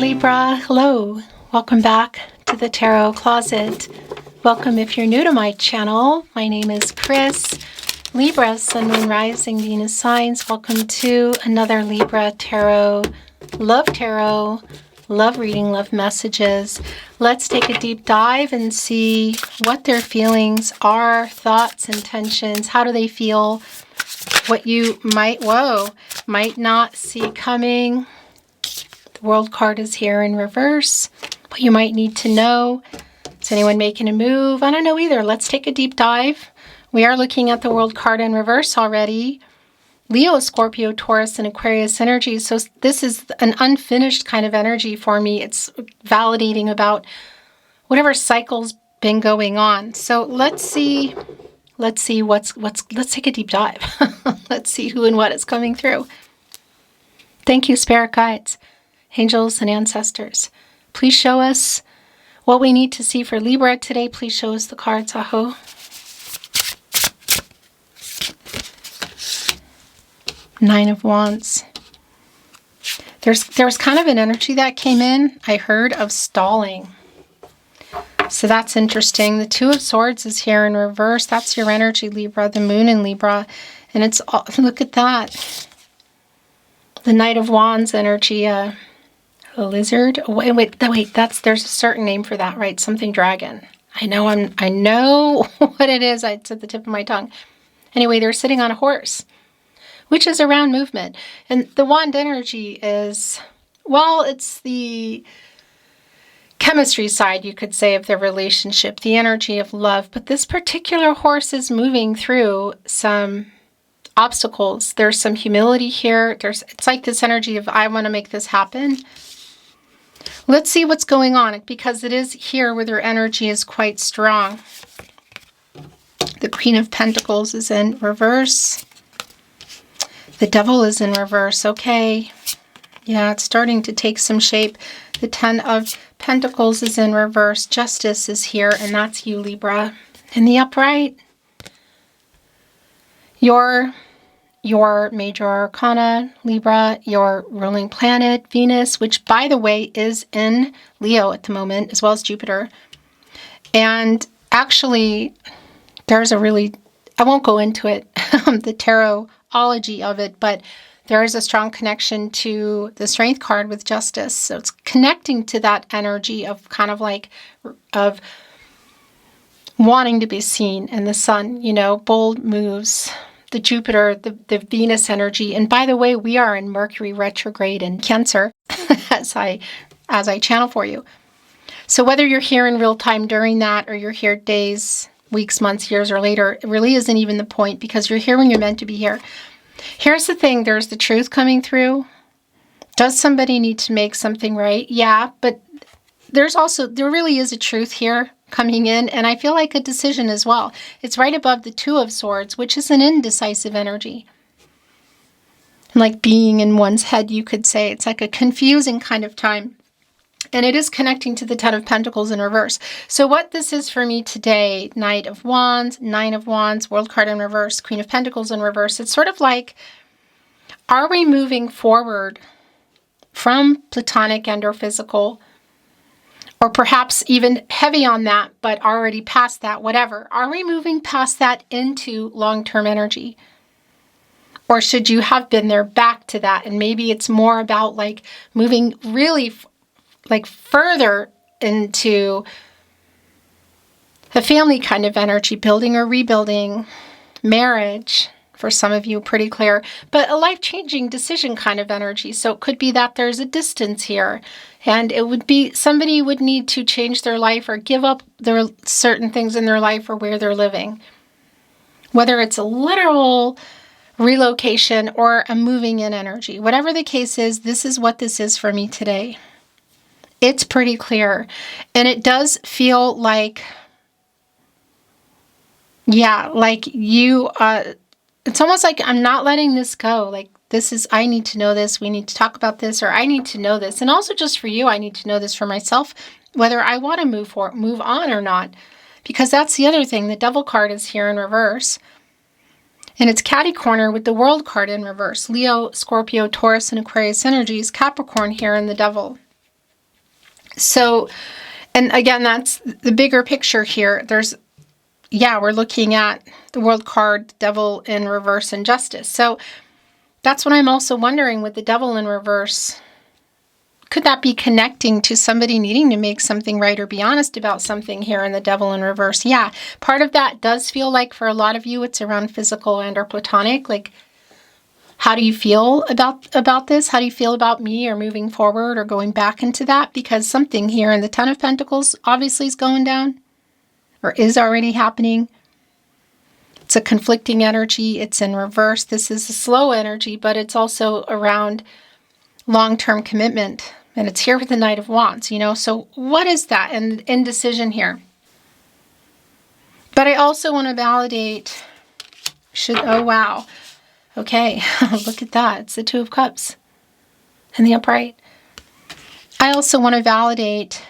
Libra. Hello. Welcome back to the Tarot Closet. Welcome if you're new to my channel. My name is Chris. Libra, Sun, Moon, Rising, Venus signs. Welcome to another Libra Tarot Love Reading, Love Messages. Let's take a deep dive and see what their feelings are, thoughts, intentions. How do they feel? What you might not see coming. The World card is here in reverse. What you might need to know. Is anyone making a move? I don't know either. Let's take a deep dive. We are looking at the World card in reverse already. Leo, Scorpio, Taurus, and Aquarius energy. So this is an unfinished kind of energy for me. It's validating about whatever cycle's been going on. So let's see let's take a deep dive. Let's see who and what is coming through. Thank you, spirit guides, angels, and ancestors. Please show us what we need to see for Libra today. Please show us the cards, Aho. Nine of Wands. There was kind of an energy that came in, I heard, of stalling. So that's interesting. The Two of Swords is here in reverse. That's your energy, Libra, the moon in Libra. And it's, look at that. The Knight of Wands energy, a lizard. Wait, there's a certain name for that, right? Something dragon. I know what it is. It's at the tip of my tongue. Anyway, they're sitting on a horse, which is around movement. And the wand energy is, well, it's the chemistry side, you could say, of their relationship, the energy of love. But this particular horse is moving through some obstacles. There's some humility here. It's like this energy of, I want to make this happen. Let's see what's going on, because it is here where their energy is quite strong. The Queen of Pentacles is in reverse. The Devil is in reverse. Okay. Yeah, it's starting to take some shape. The Ten of Pentacles is in reverse. Justice is here, and that's you, Libra. In the upright, your major arcana, Libra, your ruling planet, Venus, which, by the way, is in Leo at the moment, as well as Jupiter. And actually, there's a really, I won't go into it, the tarotology of it, but there is a strong connection to the Strength card with Justice. So it's connecting to that energy of kind of like, of wanting to be seen. And the Sun, you know, bold moves. The Jupiter, the Venus energy. And by the way, we are in Mercury retrograde in Cancer as I channel for you. So whether you're here in real time during that, or you're here days, weeks, months, years, or later, it really isn't even the point, because you're here when you're meant to be here. Here's the thing, there's the truth coming through. Does somebody need to make something right? Yeah, but there really is a truth here coming in, and I feel like a decision as well. It's right above the Two of Swords, which is an indecisive energy. Like being in one's head, you could say. It's like a confusing kind of time. And it is connecting to the Ten of Pentacles in reverse. So what this is for me today, Knight of Wands, Nine of Wands, World card in reverse, Queen of Pentacles in reverse. It's sort of like, are we moving forward from platonic and or physical, or perhaps even heavy on that, but already past that, whatever. Are we moving past that into long-term energy? Or should you have been there back to that? And maybe it's more about like moving really like further into a family kind of energy, building or rebuilding, marriage, for some of you, pretty clear, but a life-changing decision kind of energy. So it could be that there's a distance here, and it would be somebody would need to change their life or give up their certain things in their life or where they're living. Whether it's a literal relocation or a moving in energy, whatever the case is, this is what this is for me today. It's pretty clear. And it does feel like, yeah, like you, it's almost like I'm not letting this go. Like this is, I need to know this. We need to talk about this, or I need to know this. And also just for you, I need to know this for myself, whether I want to move on or not. Because that's the other thing. The Devil card is here in reverse. And it's catty corner with the World card in reverse. Leo, Scorpio, Taurus, and Aquarius energies. Capricorn here in the Devil. So, and again, that's the bigger picture here. We're looking at the World card, Devil in reverse, and Justice. So that's what I'm also wondering with the Devil in reverse. Could that be connecting to somebody needing to make something right or be honest about something here in the Devil in reverse? Yeah, part of that does feel like for a lot of you, it's around physical and or platonic. Like, how do you feel about this? How do you feel about me, or moving forward or going back into that? Because something here in the Ten of Pentacles obviously is going down or is already happening. It's a conflicting energy. It's in reverse. This is a slow energy, but it's also around long-term commitment. And it's here with the Knight of Wands, So what is that? And indecision here. But I also want to validate, oh wow. Okay, look at that. It's the Two of Cups in the upright. I also want to validate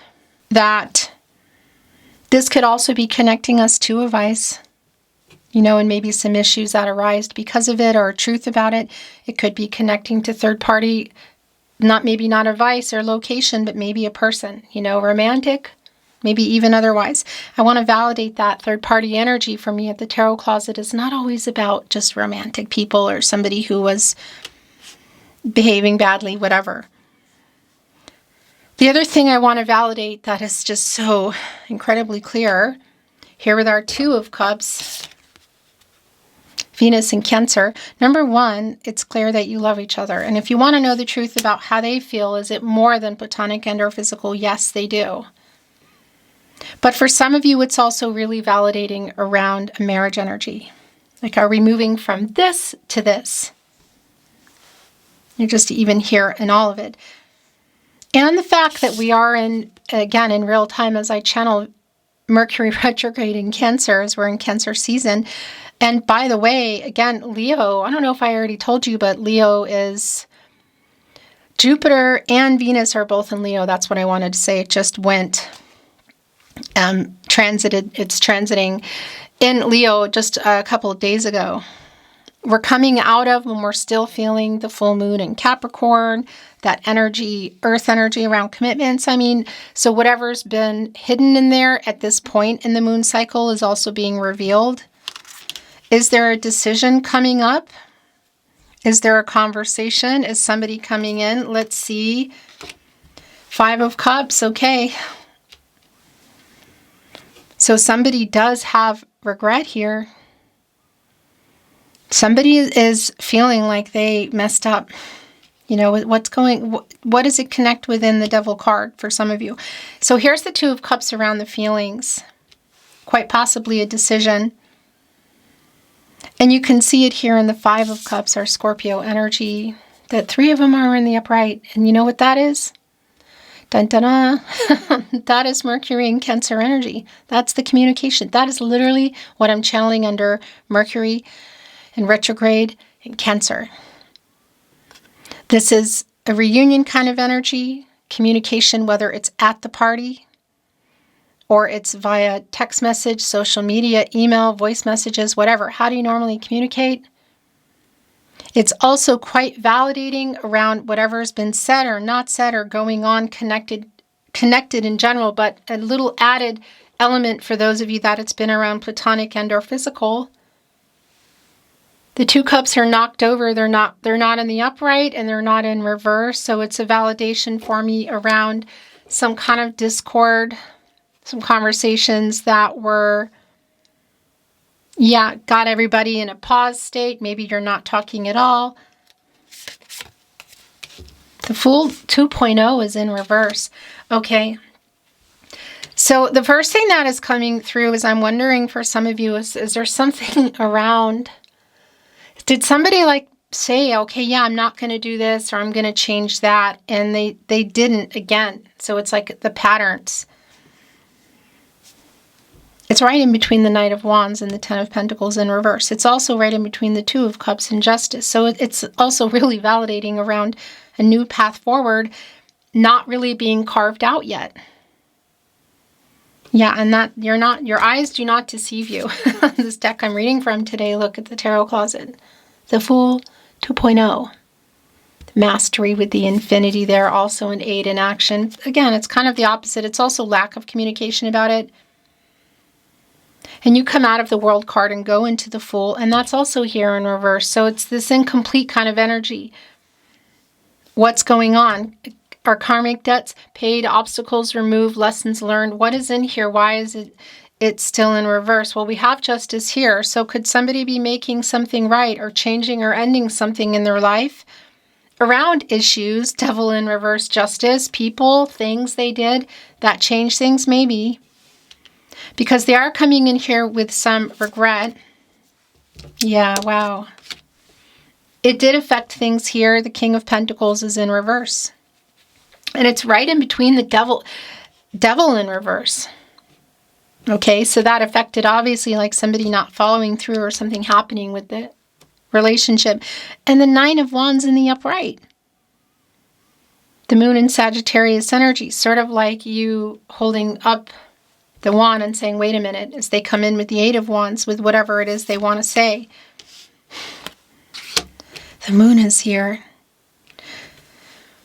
that this could also be connecting us to a vice, and maybe some issues that arise because of it, or truth about it. It could be connecting to third party, maybe not a vice or location, but maybe a person, romantic, maybe even otherwise. I want to validate that third party energy for me at the Tarot Closet is not always about just romantic people or somebody who was behaving badly, whatever. The other thing I want to validate that is just so incredibly clear here with our Two of Cups, Venus and Cancer. Number one, it's clear that you love each other. And if you want to know the truth about how they feel, is it more than platonic and or physical? Yes, they do. But for some of you, it's also really validating around a marriage energy. Like, are we moving from this to this? You're just even here in all of it. And the fact that we are in real time as I channel Mercury retrograde in Cancer, as we're in Cancer season. And by the way, again, Leo, I don't know if I already told you, but Leo is Jupiter and Venus are both in Leo. That's what I wanted to say. It just went it's transiting in Leo just a couple of days ago. We're coming out of, when we're still feeling the full moon in Capricorn, that energy, earth energy around commitments. So whatever's been hidden in there at this point in the moon cycle is also being revealed. Is there a decision coming up? Is there a conversation? Is somebody coming in? Let's see. Five of Cups, okay. So somebody does have regret here. Somebody is feeling like they messed up. What does it connect within the Devil card for some of you? So here's the Two of Cups around the feelings. Quite possibly a decision. And you can see it here in the Five of Cups, our Scorpio energy. The three of them are in the upright. And you know what that is? Dun, dun, dun. That is Mercury and Cancer energy. That's the communication. That is literally what I'm channeling under Mercury in retrograde in Cancer. This is a reunion kind of energy, communication, whether it's at the party or it's via text message, social media, email, voice messages, whatever. How do you normally communicate? It's also quite validating around whatever's been said or not said or going on, connected in general, but a little added element for those of you that it's been around platonic and or physical. The Two Cups are knocked over. They're not in the upright and they're not in reverse. So it's a validation for me around some kind of discord, some conversations that were, got everybody in a pause state. Maybe you're not talking at all. The Fool 2.0 is in reverse. Okay. So the first thing that is coming through is I'm wondering for some of you, is there something around, did somebody say, okay, I'm not going to do this or I'm going to change that, and they didn't again. So it's like the patterns. It's right in between the Knight of Wands and the Ten of Pentacles in reverse. It's also right in between the Two of Cups and Justice. So it's also really validating around a new path forward, not really being carved out yet. Yeah, and that your eyes do not deceive you. This deck I'm reading from today, look at the Tarot Closet. The Fool 2.0. Mastery with the infinity there, also an 8 in action. Again, it's kind of the opposite. It's also lack of communication about it. And you come out of the World card and go into the Fool, and that's also here in reverse. So it's this incomplete kind of energy. What's going on? Are karmic debts paid, obstacles removed, lessons learned? What is in here? Why is it's still in reverse? Well, we have Justice here. So could somebody be making something right or changing or ending something in their life around issues? Devil in reverse, Justice, people, things they did that changed things, maybe. Because they are coming in here with some regret. Yeah, wow. It did affect things here. The King of Pentacles is in reverse. And it's right in between the devil in reverse. Okay, so that affected, obviously, like somebody not following through or something happening with the relationship. And the 9 of Wands in the upright. The Moon in Sagittarius energy, sort of like you holding up the wand and saying, wait a minute, as they come in with the 8 of Wands with whatever it is they want to say. The Moon is here.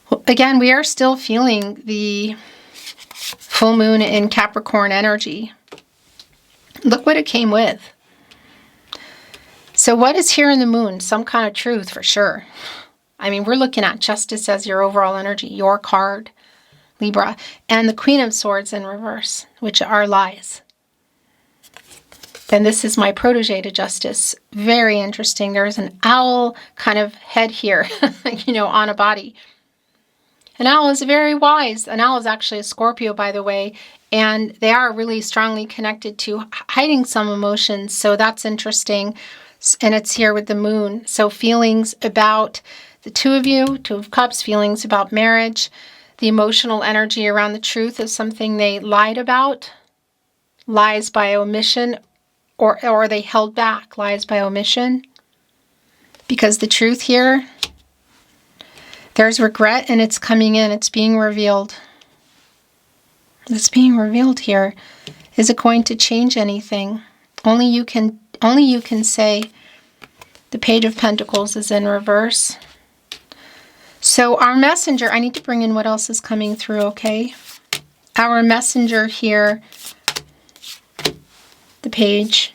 Well, again, we are still feeling the full moon in Capricorn energy. Look what it came with. So what is here in the Moon? Some kind of truth for sure. I mean, we're looking at Justice as your overall energy, your card, Libra, and the Queen of Swords in reverse, which are lies. Then this is my protege to Justice. Very interesting. There's an owl kind of head here, on a body. An owl is very wise. An owl is actually a Scorpio, by the way, and they are really strongly connected to hiding some emotions, so that's interesting. And it's here with the Moon. So feelings about the two of you, 2 of Cups, feelings about marriage, the emotional energy around the truth of something they lied about, lies by omission, or they held back, lies by omission. Because the truth here, there's regret and it's coming in, it's being revealed. It's being revealed here. Is it going to change anything? Only you can say. The Page of Pentacles is in reverse. So our messenger, I need to bring in what else is coming through, okay? Our messenger here, the Page,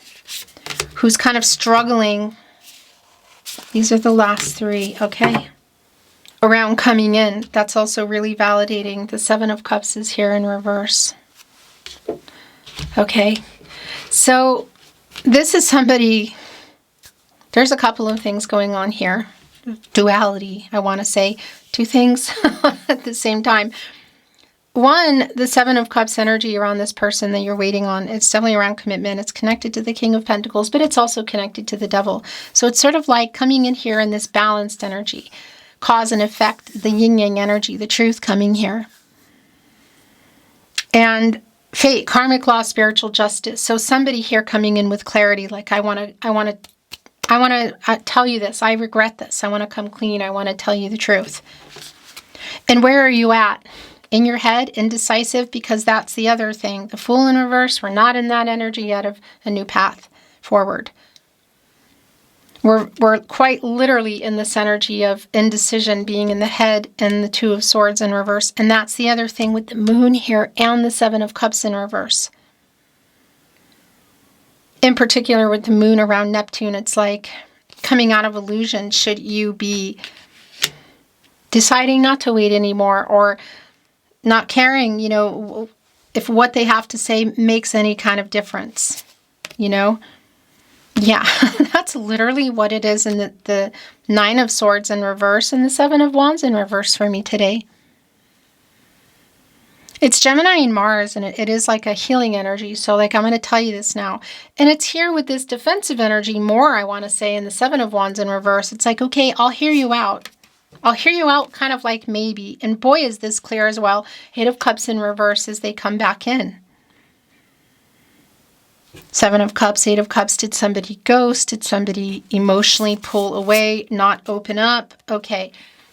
who's kind of struggling. These are the last 3, okay? Around coming in. That's also really validating. The 7 of Cups is here in reverse. Okay. So this is somebody, there's a couple of things going on here. Duality, I want to say. 2 things at the same time. One, the 7 of Cups energy around this person that you're waiting on, it's definitely around commitment. It's connected to the King of Pentacles, but it's also connected to the Devil. So it's sort of like coming in here in this balanced energy. Cause and effect, the yin-yang energy, the truth coming here. And fate, karmic law, spiritual justice. So somebody here coming in with clarity, like I want to tell you this. I regret this. I want to come clean. I want to tell you the truth. And where are you at? In your head, indecisive, because that's the other thing. The Fool in reverse, we're not in that energy yet of a new path forward. We're quite literally in this energy of indecision, being in the head, and the 2 of Swords in reverse. And that's the other thing with the Moon here and the 7 of Cups in reverse. In particular with the Moon around Neptune, it's like coming out of illusion. Should you be deciding not to wait anymore, or not caring, if what they have to say makes any kind of difference, Yeah, that's literally what it is in the 9 of Swords in reverse and the 7 of Wands in reverse for me today. It's Gemini and Mars, and it is like a healing energy. So I'm going to tell you this now. And it's here with this defensive energy more, I want to say, in the 7 of Wands in reverse. It's like, okay, I'll hear you out. I'll hear you out, kind of like maybe. And boy, is this clear as well. 8 of Cups in reverse as they come back in. 7 of Cups, 8 of Cups. Did somebody ghost? Did somebody emotionally pull away, not open up? Okay.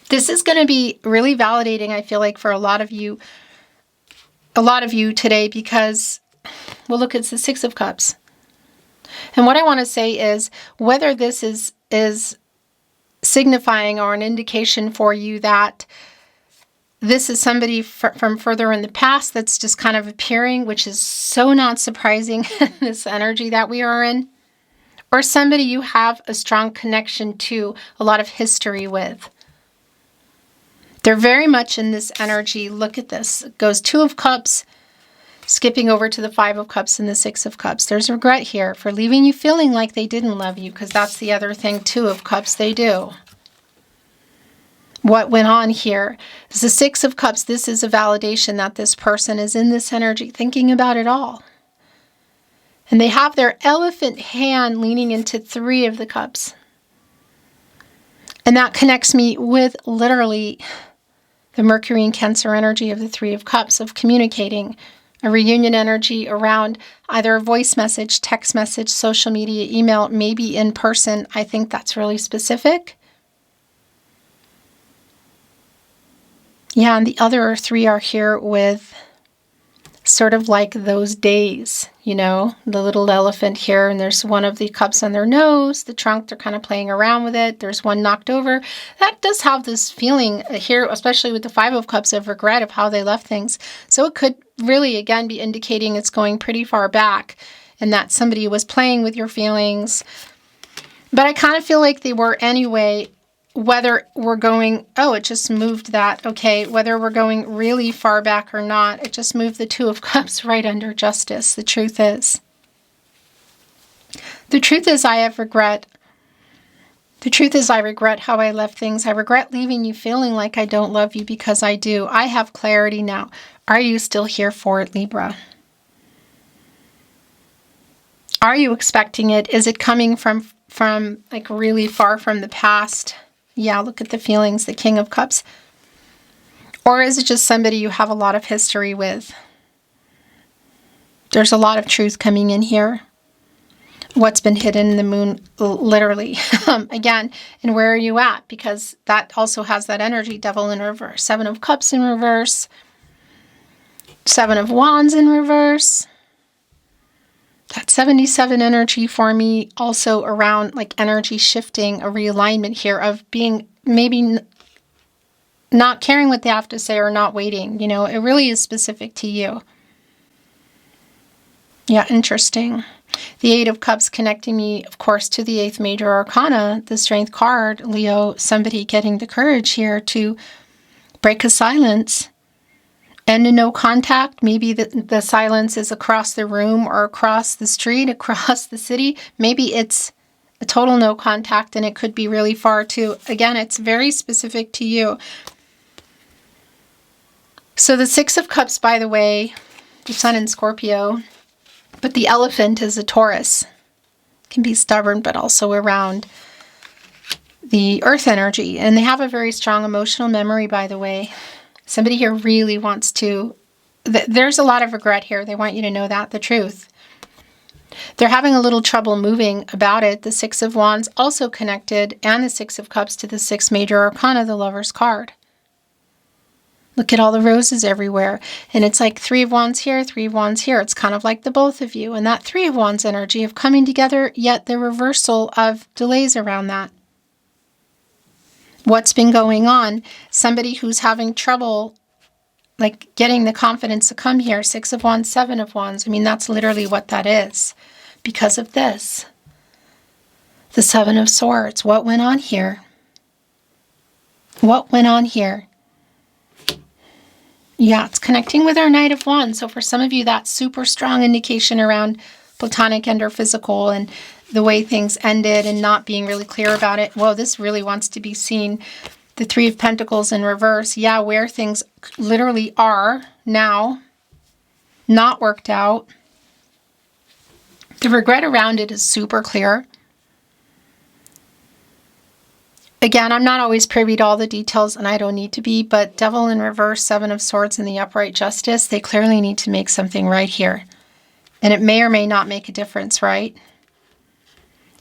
This is going to be really validating, I feel like, for a lot of you today, because, well, look, it's the 6 of Cups. And what I want to say is, whether this is signifying or an indication for you that this is somebody from further in the past that's just kind of appearing, which is so not surprising in this energy that we are in. Or somebody you have a strong connection to, a lot of history with. They're very much in this energy. Look at this. It goes 2 of Cups, skipping over to the 5 of Cups and the 6 of Cups. There's regret here for leaving you feeling like they didn't love you, because that's the other thing, 2 of Cups, they do. What went on here is the 6 of Cups. This is a validation that this person is in this energy thinking about it all. And they have their elephant hand leaning into 3 of the Cups. And that connects me with literally the Mercury and Cancer energy of the 3 of Cups, of communicating, a reunion energy around either a voice message, text message, social media, email, maybe in person. I think that's really specific. Yeah, and the other 3 are here with sort of like those days, you know, the little elephant here, and there's one of the cups on their nose, the trunk, they're kind of playing around with it. There's one knocked over. That does have this feeling here, especially with the 5 of Cups, of regret of how they left things. So it could really, again, be indicating it's going pretty far back and that somebody was playing with your feelings. But I kind of feel like they were anyway. Whether we're going, oh, it just moved that, okay, whether we're going really far back or not, it just moved the 2 of Cups right under Justice. The truth is I have regret. The truth is I regret how I left things. I regret leaving you feeling like I don't love you, because I do. I have clarity now. Are you still here for it, Libra? Are you expecting it? Is it coming from like really far from the past? Yeah, look at the feelings, the King of Cups. Or is it just somebody you have a lot of history with? There's a lot of truth coming in here. What's been hidden in the Moon, literally. Again, and where are you at? Because that also has that energy, Devil in reverse. 7 of Cups in reverse. 7 of Wands in reverse. That 77 energy for me, also around like energy shifting, a realignment here of being maybe not caring what they have to say or not waiting. You know, it really is specific to you. Yeah, interesting. The 8 of Cups connecting me, of course, to the 8th major arcana, the Strength card. Leo, somebody getting the courage here to break a silence. And a no contact, maybe the silence is across the room or across the street, across the city. Maybe it's a total no contact, and it could be really far too. Again, it's very specific to you. So the 6 of Cups, by the way, the Sun in Scorpio, but the elephant is a Taurus. Can be stubborn, but also around the earth energy. And they have a very strong emotional memory, by the way. Somebody here really wants to, there's a lot of regret here. They want you to know that, the truth. They're having a little trouble moving about it. The 6 of Wands also connected, and the 6 of Cups to the 6th major arcana, the Lover's card. Look at all the roses everywhere. And it's like 3 of Wands here, 3 of Wands here. It's kind of like the both of you. And that 3 of Wands energy of coming together, yet the reversal of delays around that. What's been going on? Somebody who's having trouble like getting the confidence to come here. 6 of Wands, 7 of Wands. I mean, that's literally what that is because of this. The 7 of Swords. What went on here? What went on here? Yeah, it's connecting with our Knight of Wands. So for some of you, that's super strong indication around platonic and or physical and the way things ended and not being really clear about it. Whoa, this really wants to be seen. The 3 of Pentacles in reverse. Yeah, where things literally are now, not worked out. The regret around it is super clear. Again, I'm not always privy to all the details, and I don't need to be, but Devil in reverse, 7 of Swords, and the upright Justice, they clearly need to make something right here. And it may or may not make a difference, right?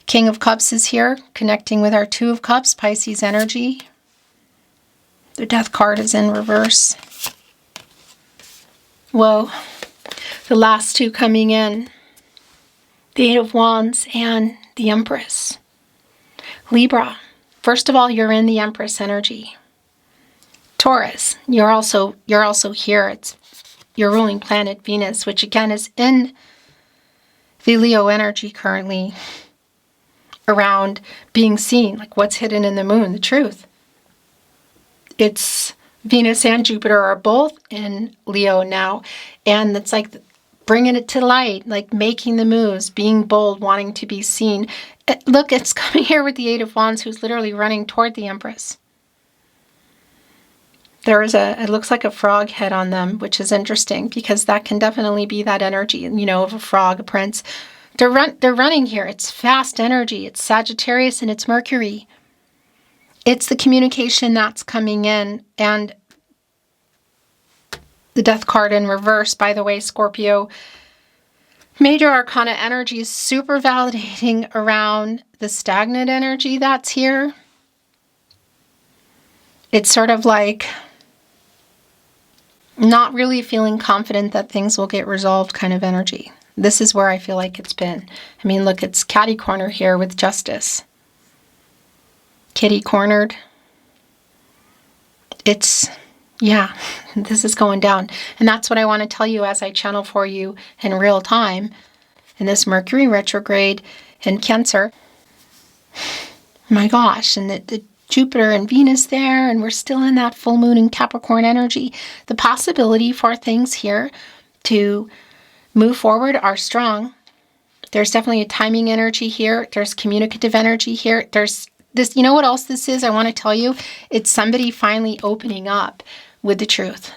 King of Cups is here, connecting with our 2 of Cups, Pisces energy. The Death card is in reverse. Whoa. The last 2 coming in. The 8 of Wands and the Empress. Libra, First of all, you're in the Empress energy. Taurus, you're also here. It's your ruling planet, Venus, which again is in the Leo energy currently, around being seen, like what's hidden in the moon, the truth. It's Venus and Jupiter are both in Leo now, and it's like bringing it to light, like making the moves, being bold, wanting to be seen. Look, it's coming here with the Eight of Wands, who's literally running toward the Empress. It looks like a frog head on them, which is interesting because that can definitely be that energy, of a frog, a prince. They're running here. It's fast energy. It's Sagittarius and it's Mercury. It's the communication that's coming in. And the Death card in reverse, by the way, Scorpio. Major Arcana energy is super validating around the stagnant energy that's here. It's sort of like not really feeling confident that things will get resolved kind of energy. This is where I feel like it's been. I mean, look, it's catty corner here with Justice. Kitty cornered. Yeah, this is going down. And that's what I want to tell you as I channel for you in real time in this Mercury retrograde in Cancer. My gosh, and the Jupiter and Venus there, and we're still in that full moon in Capricorn energy. The possibility for things here to move forward are strong. There's definitely a timing energy here. There's communicative energy here. There's this, you know what else this is? I want to tell you, it's somebody finally opening up with the truth.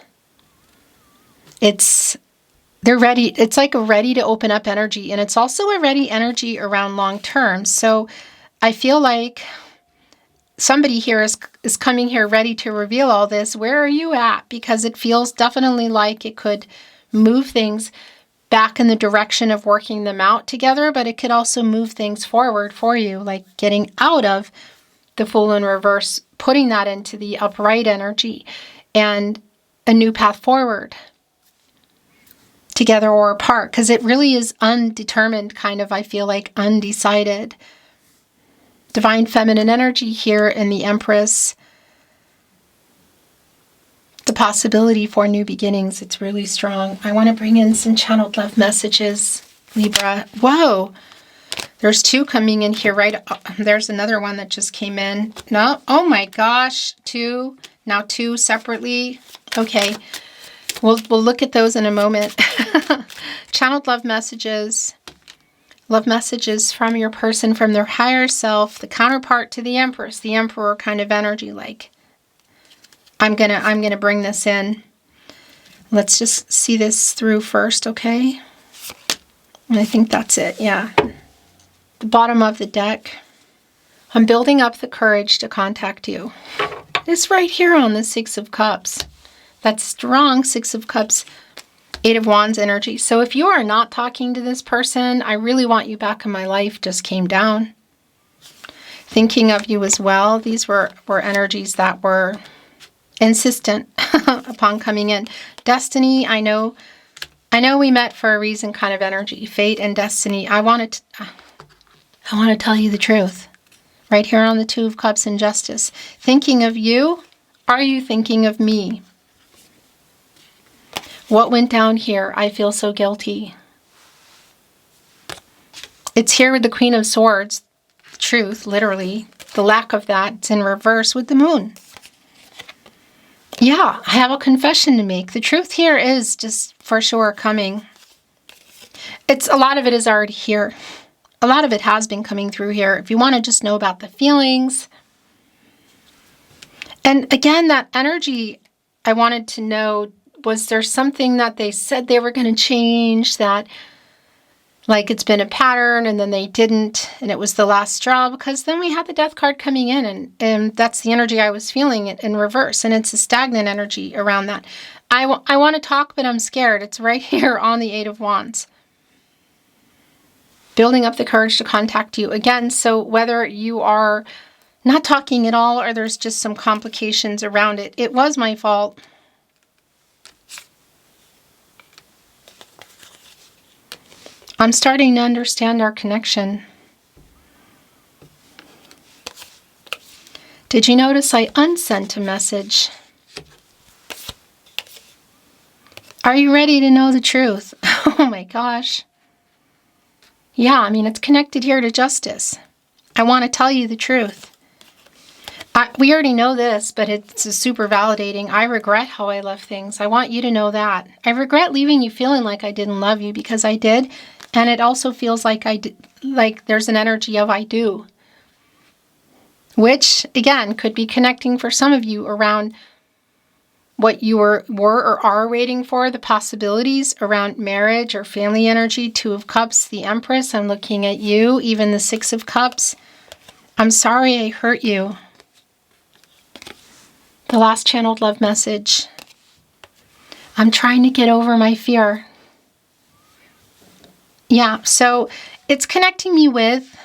They're ready. It's like a ready to open up energy, and it's also a ready energy around long term. So I feel like somebody here is coming here ready to reveal all this. Where are you at? Because it feels definitely like it could move things back in the direction of working them out together, but it could also move things forward for you, like getting out of the Fool in reverse, putting that into the upright energy and a new path forward, together or apart, because it really is undetermined, kind of, I feel like undecided. Divine feminine energy here in the Empress. The possibility for new beginnings, it's really strong. I want to bring in some channeled love messages, Libra. Whoa! There's two coming in here, right? There's another one that just came in. No, oh my gosh, two. Now two separately. Okay, we'll look at those in a moment. Channeled love messages. Love messages from your person, from their higher self, the counterpart to the Empress, the Emperor kind of energy, like, I'm gonna bring this in. Let's just see this through first, okay? And I think that's it, yeah. The bottom of the deck. I'm building up the courage to contact you. It's right here on the Six of Cups. That strong Six of Cups, Eight of Wands energy. So if you are not talking to this person, I really want you back in my life, just came down. Thinking of you as well. These were energies that were insistent upon coming in. Destiny, I know we met for a reason kind of energy. Fate and destiny. I want to tell you the truth. Right here on the Two of Cups and Justice. Thinking of you. Are you thinking of me? What went down here? I feel so guilty. It's here with the Queen of Swords. Truth, literally. The lack of that. It's in reverse with the Moon. Yeah, I have a confession to make. The truth here is just for sure coming. A lot of it is already here. A lot of it has been coming through here. If you want to just know about the feelings. And again, that energy, I wanted to know, was there something that they said they were going to change, that like it's been a pattern and then they didn't and it was the last straw? Because then we had the Death card coming in and that's the energy I was feeling in reverse, and it's a stagnant energy around that. I want to talk, but I'm scared. It's right here on the Eight of Wands. Building up the courage to contact you again. So whether you are not talking at all or there's just some complications around it, it was my fault. I'm starting to understand our connection. Did you notice I unsent a message? Are you ready to know the truth? Oh my gosh. Yeah, I mean, it's connected here to justice. I want to tell you the truth. We already know this, but it's super validating. I regret how I left things. I want you to know that. I regret leaving you feeling like I didn't love you, because I did. And it also feels like like there's an energy of I do. Which, again, could be connecting for some of you around what you were or are waiting for, the possibilities around marriage or family energy. Two of Cups, the Empress. I'm looking at you, even the Six of Cups. I'm sorry I hurt you. The last channeled love message. I'm trying to get over my fear. Yeah, so it's connecting me with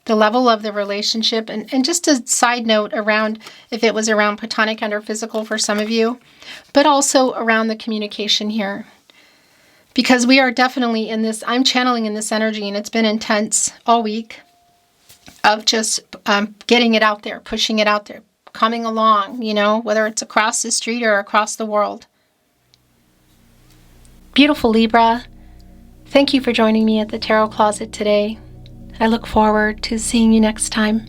the level of the relationship. And just a side note around, if it was around platonic and or physical for some of you, but also around the communication here. Because we are definitely in this, I'm channeling in this energy, and it's been intense all week, of just getting it out there, pushing it out there, coming along, you know, whether it's across the street or across the world. Beautiful Libra, thank you for joining me at the Tarot Closet today. I look forward to seeing you next time.